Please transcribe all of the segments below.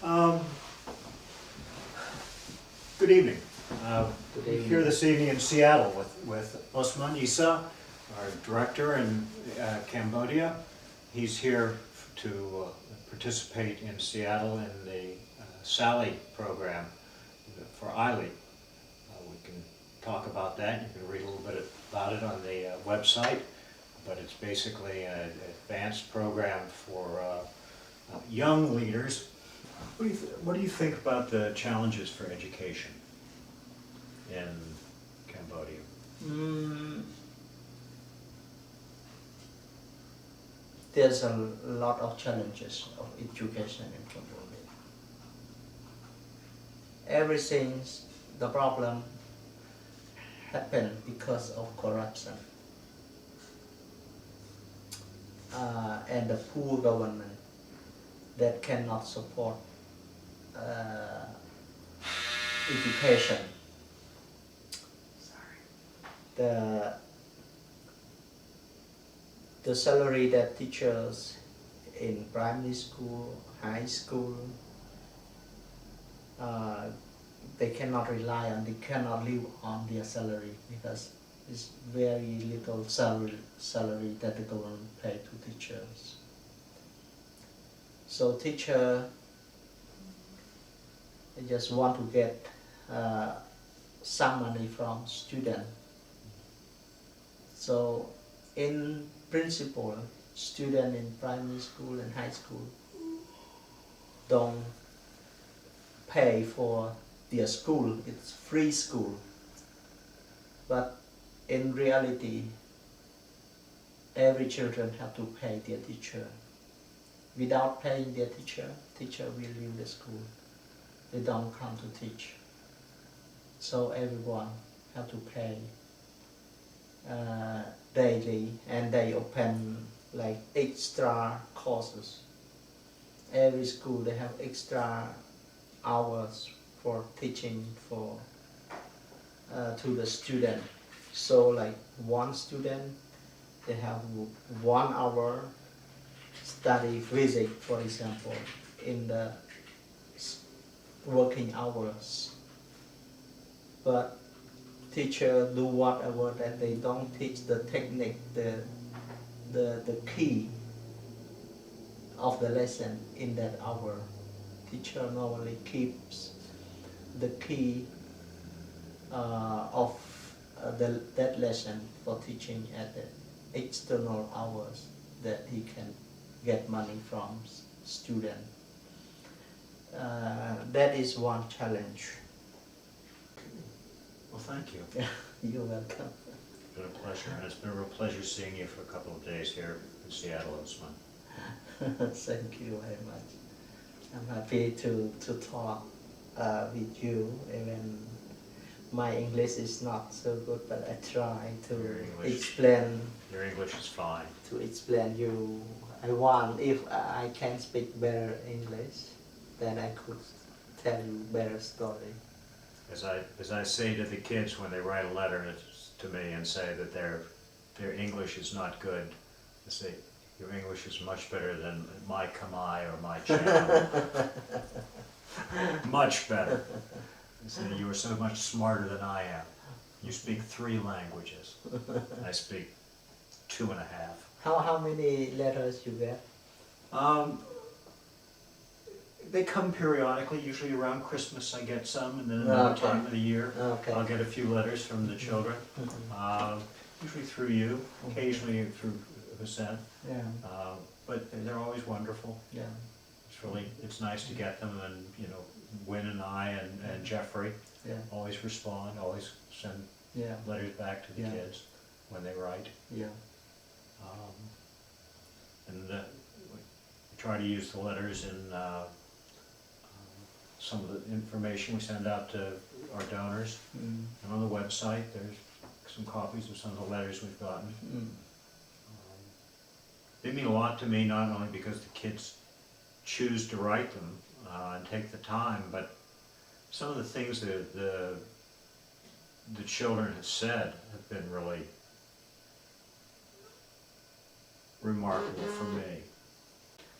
Um, Good evening. Good We're evening. here this evening in Seattle with Osman Ysa, our director in Cambodia. He's here to participate in Seattle in the SALI program for ILI. We can talk about that. You can read a little bit about it on the website, but it's basically an advanced program for young leaders. What do you think about the challenges for education in Cambodia? There's a lot of challenges of education in Cambodia. Everything, the problem happened because of corruption and the poor government that cannot support education. The salary that teachers in primary school, high school, they cannot rely on, they cannot live on their salary because it's very little salary that the government pay to teachers. So teacher just want to get some money from student. So in principle, student in primary school and high school don't pay for their school, it's free school. But in reality, every children have to pay their teacher. Without paying their teacher will leave the school. They don't come to teach. So everyone have to pay daily, and they open like extra courses. Every school they have extra hours for teaching for to the student. So like one student, they have 1 hour study physics, for example, in the working hours. But teacher do whatever that they don't teach the technique, the key of the lesson in that hour. Teacher normally keeps the key of that lesson for teaching at the external hours that he can get money from student. That is one challenge. Well, thank you. You're welcome. It's been a pleasure, and it's been a real pleasure seeing you for a couple of days here in Seattle, Osman. Thank you very much. I'm happy to talk with you, even my English is not so good, but I try to explain. Your English is fine. To explain you, I want, if I can speak better English, then I could tell you better story. As I say to the kids when they write a letter to me and say that their English is not good, I say, your English is much better than my Khmer or my Cham. Much better. I say, you are so much smarter than I am. You speak 3 languages. I speak 2.5. How many letters you get? They come periodically, usually around Christmas I get some, and then another time of the year I'll get a few letters from the children. Usually through you, occasionally through Hussein. Yeah. But they're always wonderful. Yeah. It's nice to get them, and Wynn and I and Jeffrey always respond, always send letters back to the kids when they write. Yeah. And we try to use the letters in some of the information we send out to our donors. And on the website there's some copies of some of the letters we've gotten. They mean a lot to me, not only because the kids choose to write them and take the time, but some of the things that the children have said have been really remarkable for me.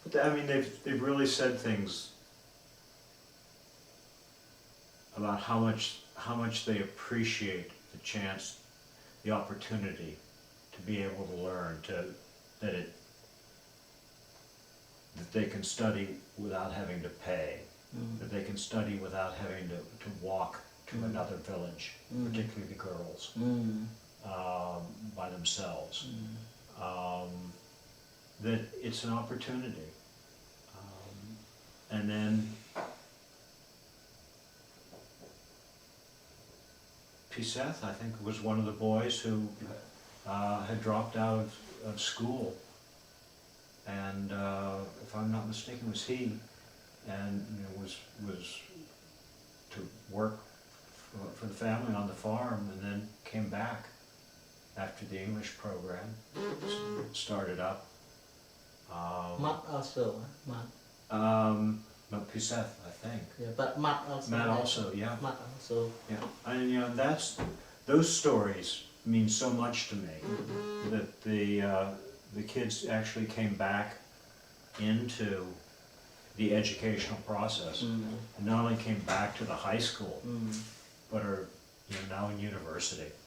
But I mean, they've really said things about how much they appreciate the chance, the opportunity to be able to learn, that they can study without having to pay, that they can study without having to walk to another village, particularly the girls, by themselves. That it's an opportunity. And then Piseth, I think, was one of the boys who had dropped out of school, and if I'm not mistaken, was he, and was to work for the family on the farm, and then came back after the English program started up. Matt also, Matt. No, Piseth, I think. Yeah, but Matt also. Matt also, yeah. Matt also. Yeah, and those stories mean so much to me, that the kids actually came back into the educational process, and not only came back to the high school, but are now in university.